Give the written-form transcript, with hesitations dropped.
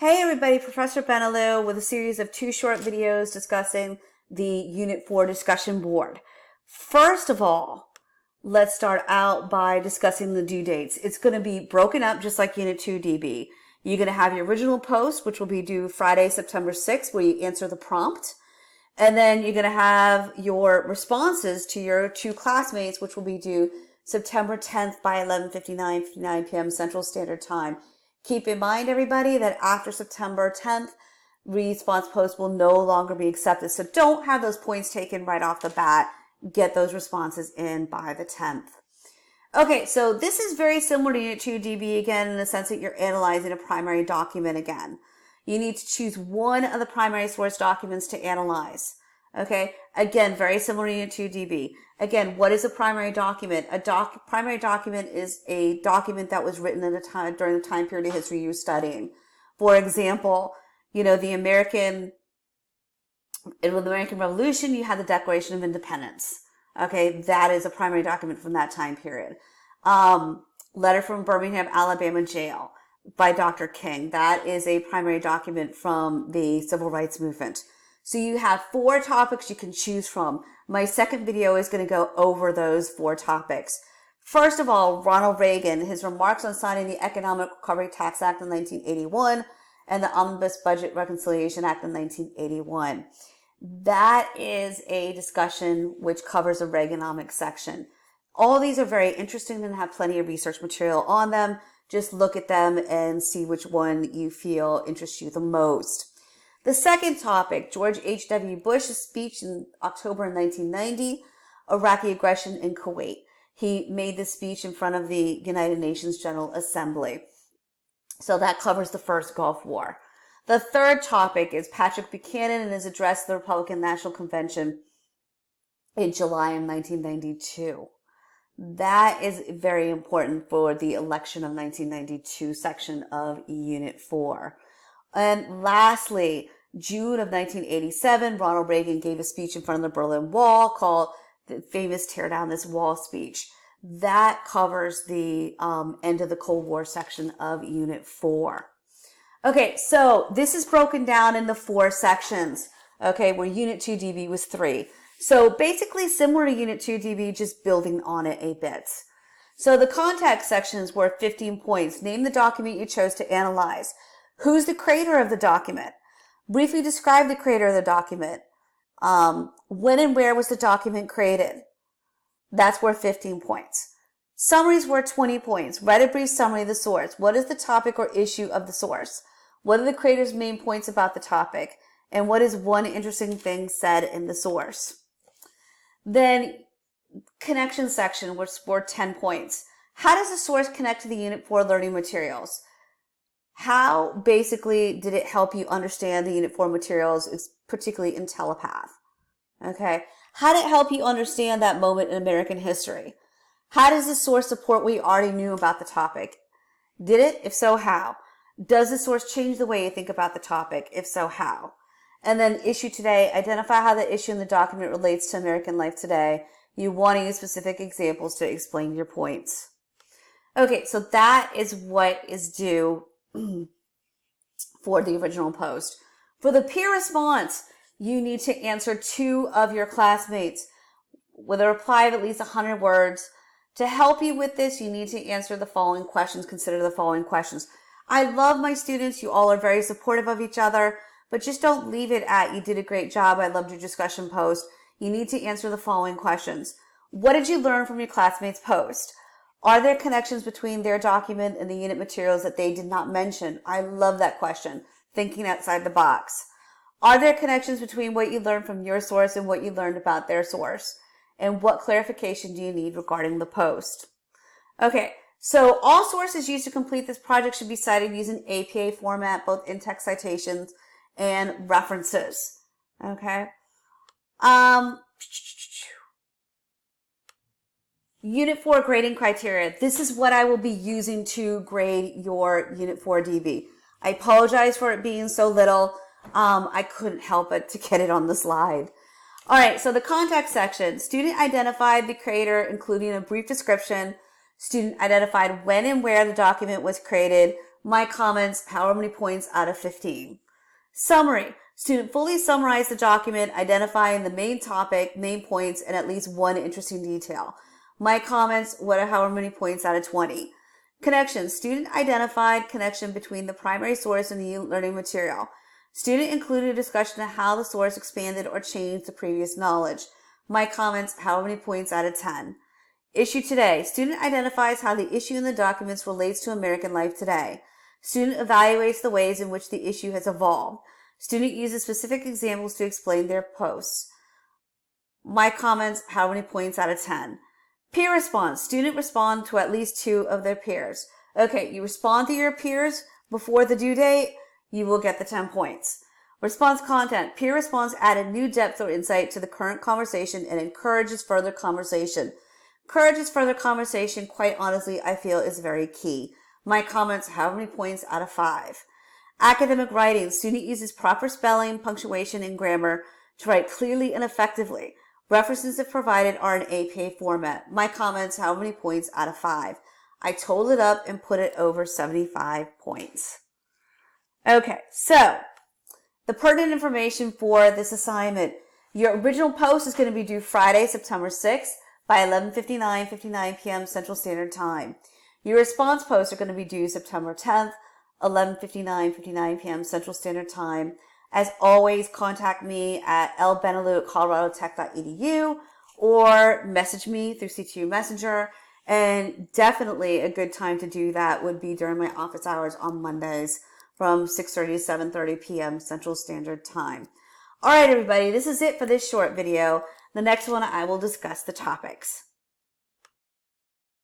Hey everybody, Professor Benalou with a series of 2 short videos discussing the Unit 4 discussion board. First of all, let's start out by discussing the due dates. It's going to be broken up just like Unit 2 DB. You're going to have your original post, which will be due Friday, September 6th, where you answer the prompt. And then you're going to have your responses to your 2 classmates, which will be due September 10th by 11:59 p.m. Central Standard Time. Keep in mind, everybody, that after September 10th, response posts will no longer be accepted. So don't have those points taken right off the bat. Get those responses in by the 10th. Okay, so this is very similar to Unit 2 DB again in the sense that you're analyzing a primary document again. You need to choose one of the primary source documents to analyze. Okay, again, very similar to Unit 2 DB. Again, what is a primary document? Primary document is a document that was written during the time period of history you're studying. For example, the American Revolution, you had the Declaration of Independence. Okay, that is a primary document from that time period. Letter from Birmingham, Alabama jail by Dr. King. That is a primary document from the Civil Rights Movement. So you have 4 topics you can choose from. My second video is going to go over those 4 topics. First of all, Ronald Reagan, his remarks on signing the Economic Recovery Tax Act of 1981 and the Omnibus Budget Reconciliation Act of 1981. That is a discussion which covers a Reaganomics section. All these are very interesting and have plenty of research material on them. Just look at them and see which one you feel interests you the most. The second topic, George H.W. Bush's speech in October 1990, Iraqi aggression in Kuwait. He made this speech in front of the United Nations General Assembly. So that covers the first Gulf War. The third topic is Patrick Buchanan and his address to the Republican National Convention in July of 1992. That is very important for the election of 1992 section of Unit 4. And lastly, June of 1987, Ronald Reagan gave a speech in front of the Berlin Wall called the famous Tear Down This Wall speech. That covers the end of the Cold War section of Unit 4. Okay, so this is broken down into 4 sections, okay, where Unit 2 DB was 3. So basically similar to Unit 2 DB, just building on it a bit. So the context sections were 15 points. Name the document you chose to analyze. Who's the creator of the document? Briefly describe the creator of the document. When and where was the document created? That's worth 15 points. Summaries worth 20 points. Write a brief summary of the source. What is the topic or issue of the source? What are the creator's main points about the topic? And what is one interesting thing said in the source? Then connection section was worth 10 points. How does the source connect to the Unit 4 learning materials? How basically did it help you understand the Unit 4 materials, particularly in telepath? Okay. How did it help you understand that moment in American history? How does the source support what you already knew about the topic? Did it? If so, how? Does the source change the way you think about the topic? If so, how? And then issue today, identify how the issue in the document relates to American life today. You want to use specific examples to explain your points. Okay, so that is what is due for the original post. For the peer response, you need to answer 2 of your classmates with a reply of at least 100 words. To help you with this, you need to answer the following questions. Consider the following questions. I love my students. You all are very supportive of each other, but just don't leave it at, you did a great job. I loved your discussion post. You need to answer the following questions. What did you learn from your classmates' post? Are there connections between their document and the unit materials that they did not mention? I love that question. Thinking outside the box. Are there connections between what you learned from your source and what you learned about their source? And what clarification do you need regarding the post? Okay, so all sources used to complete this project should be cited using APA format, both in-text citations and references. Okay. Unit 4 grading criteria. This is what I will be using to grade your Unit 4 DB. I apologize for it being so little. I couldn't help it to get it on the slide. All right, so the context section. Student identified the creator, including a brief description. Student identified when and where the document was created. My comments, however many points out of 15. Summary. Student fully summarize the document, identifying the main topic, main points, and at least one interesting detail. My comments, however many points out of 20. Connection. Student identified connection between the primary source and the learning material. Student included a discussion of how the source expanded or changed the previous knowledge. My comments, however many points out of 10. Issue today. Student identifies how the issue in the documents relates to American life today. Student evaluates the ways in which the issue has evolved. Student uses specific examples to explain their posts. My comments, how many points out of 10? Peer response. Student respond to at least 2 of their peers. Okay, you respond to your peers before the due date, you will get the 10 points. Response content. Peer response added new depth or insight to the current conversation and encourages further conversation. Encourages further conversation, quite honestly, I feel is very key. My comments, how many points out of 5? Academic writing. Student uses proper spelling, punctuation, and grammar to write clearly and effectively. References if provided are in APA format. My comments, how many points out of 5? I totaled it up and put it over 75 points. Okay, so the pertinent information for this assignment. Your original post is going to be due Friday, September 6th by 11:59 p.m. Central Standard Time. Your response posts are going to be due September 10th, 11:59 p.m. Central Standard Time. As always, contact me at lbenelou@coloradotech.edu or message me through CTU Messenger. And definitely a good time to do that would be during my office hours on Mondays from 6:30 to 7:30 p.m. Central Standard Time. All right, everybody, this is it for this short video. The next one, I will discuss the topics.